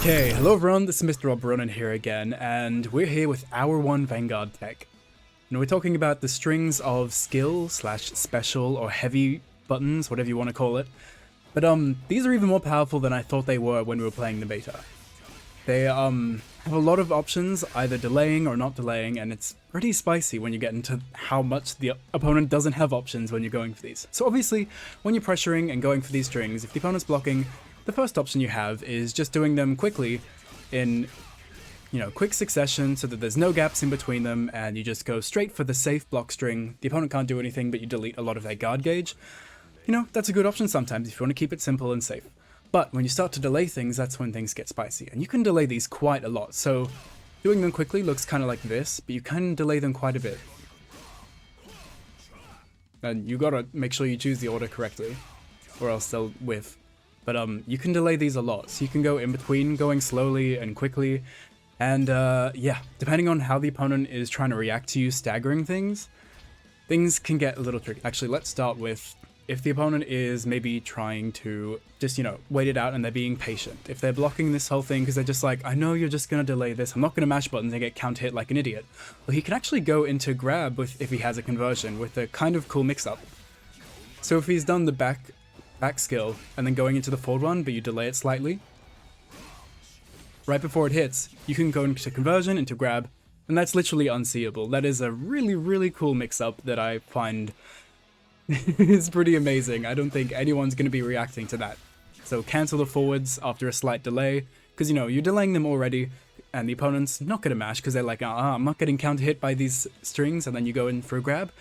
Okay, hello everyone, this is Mr. Rob Ronan here again, and we're here with our one Vanguard tech. We're talking about the strings of skill slash special or heavy buttons, whatever you want to call it. But these are even more powerful than I thought they were when we were playing the beta. They have a lot of options, either delaying or not delaying, and it's pretty spicy when you get into how much the opponent doesn't have options when you're going for these. So obviously, when you're pressuring and going for these strings, if the opponent's blocking, the first option you have is just doing them quickly in, quick succession so that there's no gaps in between them and you just go straight for the safe block string. The opponent can't do anything, but you delete a lot of their guard gauge. That's a good option sometimes if you want to keep it simple and safe. But when you start to delay things, that's when things get spicy. And you can delay these quite a lot. So doing them quickly looks kind of like this, but you can delay them quite a bit. And you gotta make sure you choose the order correctly, or else they'll whiff. But you can delay these a lot, so you can go in between going slowly and quickly, and yeah, depending on how the opponent is trying to react to you staggering things can get a little tricky. Actually, let's start with if the opponent is maybe trying to just, wait it out and they're being patient. If they're blocking this whole thing because they're just like, I know you're just going to delay this, I'm not going to mash buttons and get counter hit like an idiot. Well, he can actually go into grab if he has a conversion with a kind of cool mix-up. So if he's done the back skill and then going into the forward one, but you delay it slightly, right before it hits, you can go into conversion, into grab, and that's literally unseeable. That is a really, really cool mix-up that I find is pretty amazing. I don't think anyone's going to be reacting to that. So cancel the forwards after a slight delay, because you're delaying them already, and the opponent's not going to mash because they're like, I'm not getting counter hit by these strings, and then you go in for a grab,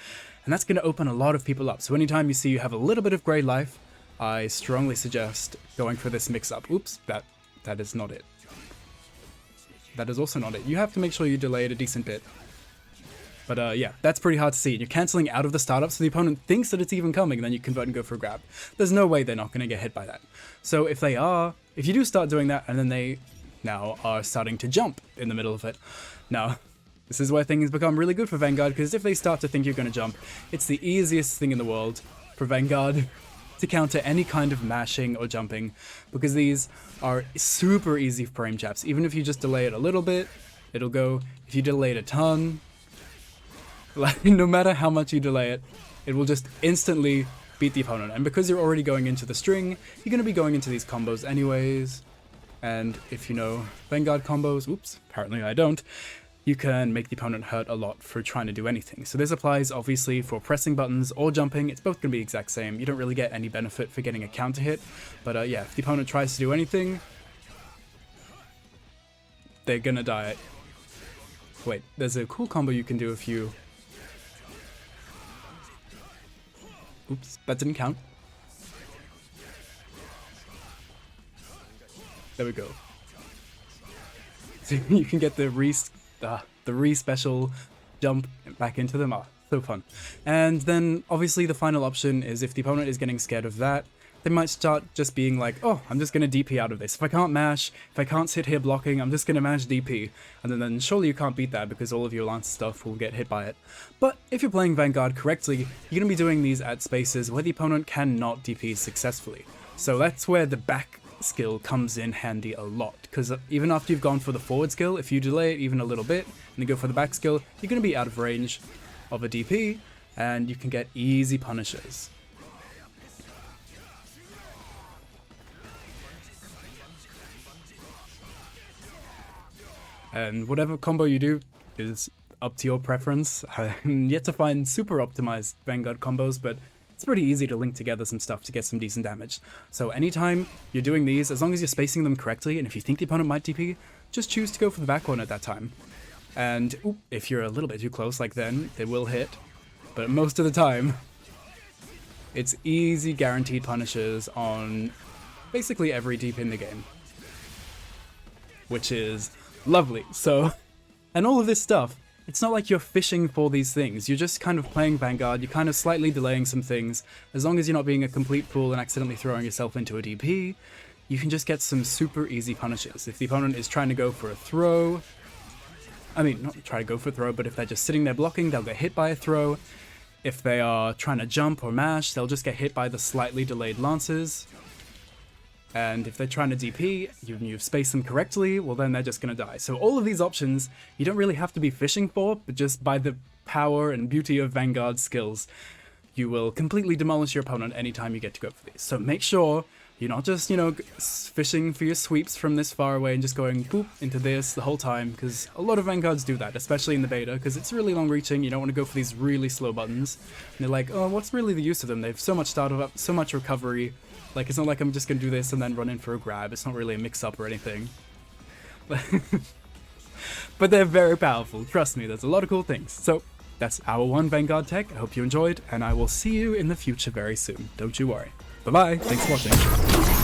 and that's going to open a lot of people up. So anytime you see you have a little bit of gray life, I strongly suggest going for this mix-up. Oops, that is not it. That is also not it. You have to make sure you delay it a decent bit. But yeah, that's pretty hard to see. You're cancelling out of the startup, so the opponent thinks that it's even coming, and then you convert and go for a grab. There's no way they're not going to get hit by that. So if you do start doing that, and then they now are starting to jump in the middle of it. Now, this is where things become really good for Vanguard, because if they start to think you're going to jump, it's the easiest thing in the world for Vanguard to counter any kind of mashing or jumping, because these are super easy frame chaps. Even if you just delay it a little bit, it'll go. If you delay it a ton, like no matter how much you delay it, it will just instantly beat the opponent. And because you're already going into the string, you're going to be going into these combos anyways. And if you know Vanguard combos, oops, apparently I don't, you can make the opponent hurt a lot for trying to do anything. So this applies obviously for pressing buttons or jumping. It's both going to be the exact same. You don't really get any benefit for getting a counter hit. But yeah, if the opponent tries to do anything, they're going to die. Wait, there's a cool combo you can do if you... Oops, that didn't count. There we go. So you can get the re-special jump back into them. So fun. And then obviously the final option is if the opponent is getting scared of that, they might start just being like, oh, I'm just going to DP out of this. If I can't mash, if I can't sit here blocking, I'm just going to mash DP. And then surely you can't beat that because all of your lance stuff will get hit by it. But if you're playing Vanguard correctly, you're going to be doing these at spaces where the opponent cannot DP successfully. So that's where the back skill comes in handy a lot, because even after you've gone for the forward skill, if you delay it even a little bit and then go for the back skill, you're going to be out of range of a DP and you can get easy punishes. And whatever combo you do is up to your preference. I'm yet to find super optimized Vanguard combos, but it's pretty easy to link together some stuff to get some decent damage. So anytime you're doing these, as long as you're spacing them correctly, and if you think the opponent might DP, just choose to go for the back one at that time. And if you're a little bit too close, like then, they will hit. But most of the time, it's easy guaranteed punishes on basically every DP in the game. Which is lovely. So, and all of this stuff, it's not like you're fishing for these things. You're just kind of playing Vanguard, you're kind of slightly delaying some things. As long as you're not being a complete fool and accidentally throwing yourself into a DP, you can just get some super easy punishes. If the opponent is trying to go for a throw, I mean, not try to go for a throw, but if they're just sitting there blocking, they'll get hit by a throw. If they are trying to jump or mash, they'll just get hit by the slightly delayed lances. And if they're trying to DP, you've spaced them correctly, well then they're just gonna die. So all of these options, you don't really have to be fishing for, but just by the power and beauty of Vanguard's skills, you will completely demolish your opponent anytime you get to go for these. So make sure you're not just, you know, fishing for your sweeps from this far away and just going boop into this the whole time, because a lot of Vanguards do that, especially in the beta, because it's really long reaching. You don't want to go for these really slow buttons. And they're like, oh, what's really the use of them? They have so much startup, so much recovery. Like, it's not like I'm just going to do this and then run in for a grab. It's not really a mix-up or anything. But they're very powerful. Trust me, there's a lot of cool things. So that's our one Vanguard tech. I hope you enjoyed, and I will see you in the future very soon. Don't you worry. Bye-bye. Thanks for watching.